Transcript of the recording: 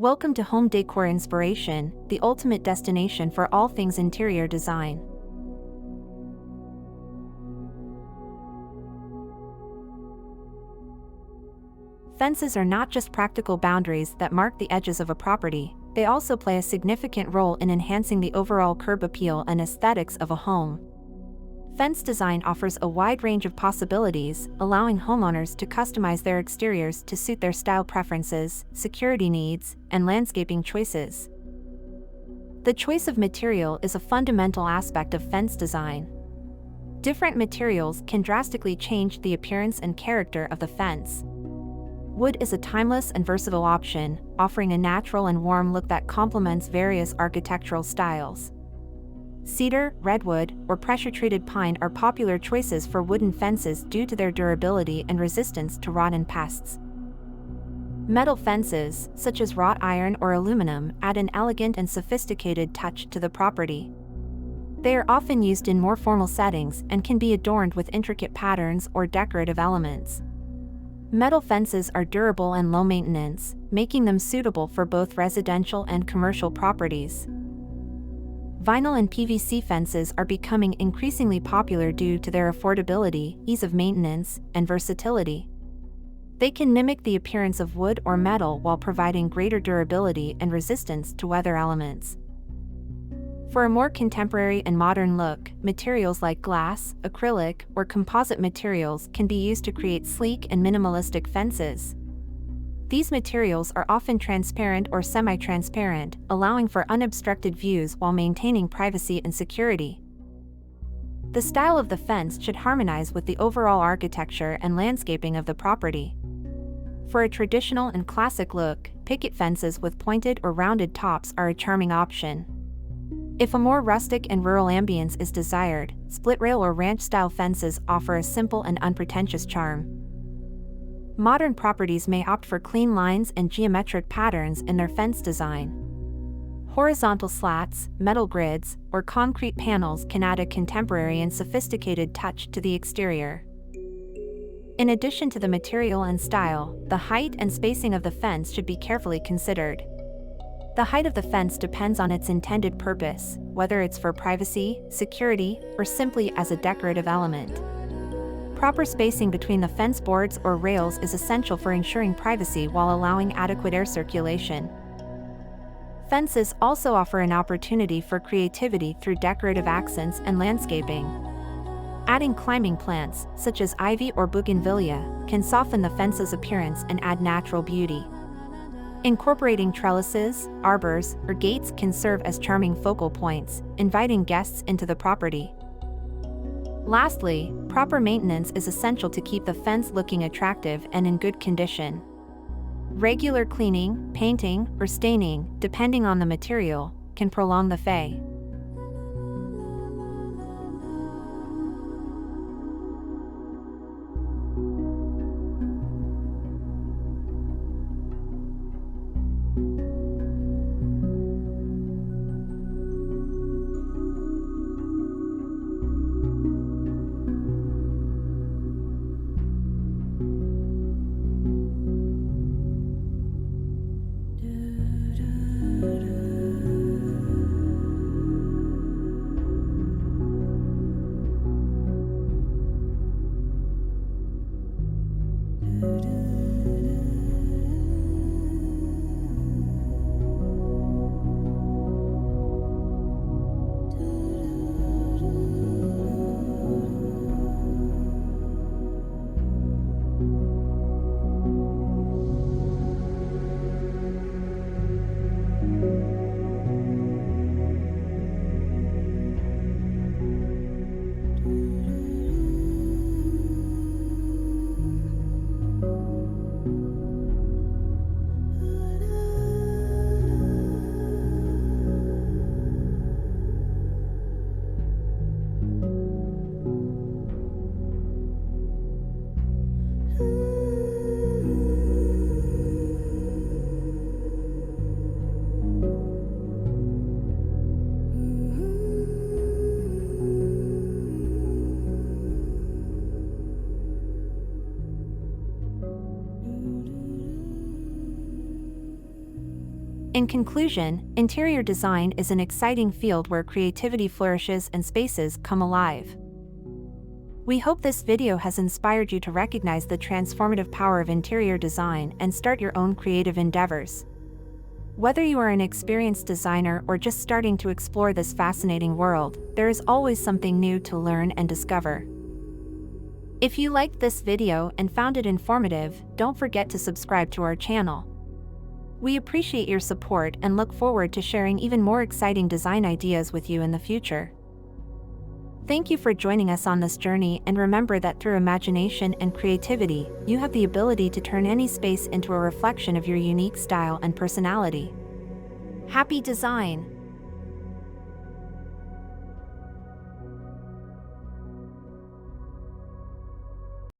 Welcome to Home Decor Inspiration, the ultimate destination for all things interior design. Fences are not just practical boundaries that mark the edges of a property, they also play a significant role in enhancing the overall curb appeal and aesthetics of a home. Fence design offers a wide range of possibilities, allowing homeowners to customize their exteriors to suit their style preferences, security needs, and landscaping choices. The choice of material is a fundamental aspect of fence design. Different materials can drastically change the appearance and character of the fence. Wood is a timeless and versatile option, offering a natural and warm look that complements various architectural styles. Cedar, redwood, or pressure-treated pine are popular choices for wooden fences due to their durability and resistance to rot and pests. Metal fences, such as wrought iron or aluminum, add an elegant and sophisticated touch to the property. They are often used in more formal settings and can be adorned with intricate patterns or decorative elements. Metal fences are durable and low maintenance, making them suitable for both residential and commercial properties. Vinyl and PVC fences are becoming increasingly popular due to their affordability, ease of maintenance, and versatility. They can mimic the appearance of wood or metal while providing greater durability and resistance to weather elements. For a more contemporary and modern look, materials like glass, acrylic, or composite materials can be used to create sleek and minimalistic fences. These materials are often transparent or semi-transparent, allowing for unobstructed views while maintaining privacy and security. The style of the fence should harmonize with the overall architecture and landscaping of the property. For a traditional and classic look, picket fences with pointed or rounded tops are a charming option. If a more rustic and rural ambience is desired, split rail or ranch-style fences offer a simple and unpretentious charm. Modern properties may opt for clean lines and geometric patterns in their fence design. Horizontal slats, metal grids, or concrete panels can add a contemporary and sophisticated touch to the exterior. In addition to the material and style, the height and spacing of the fence should be carefully considered. The height of the fence depends on its intended purpose, whether it's for privacy, security, or simply as a decorative element. Proper spacing between the fence boards or rails is essential for ensuring privacy while allowing adequate air circulation. Fences also offer an opportunity for creativity through decorative accents and landscaping. Adding climbing plants, such as ivy or bougainvillea, can soften the fence's appearance and add natural beauty. Incorporating trellises, arbors, or gates can serve as charming focal points, inviting guests into the property. Lastly, proper maintenance is essential to keep the fence looking attractive and in good condition. Regular cleaning, painting, or staining, depending on the material, can prolong the fade. In conclusion, interior design is an exciting field where creativity flourishes and spaces come alive. We hope this video has inspired you to recognize the transformative power of interior design and start your own creative endeavors. Whether you are an experienced designer or just starting to explore this fascinating world, there is always something new to learn and discover. If you liked this video and found it informative, don't forget to subscribe to our channel. We appreciate your support and look forward to sharing even more exciting design ideas with you in the future. Thank you for joining us on this journey, and remember that through imagination and creativity, you have the ability to turn any space into a reflection of your unique style and personality. Happy design!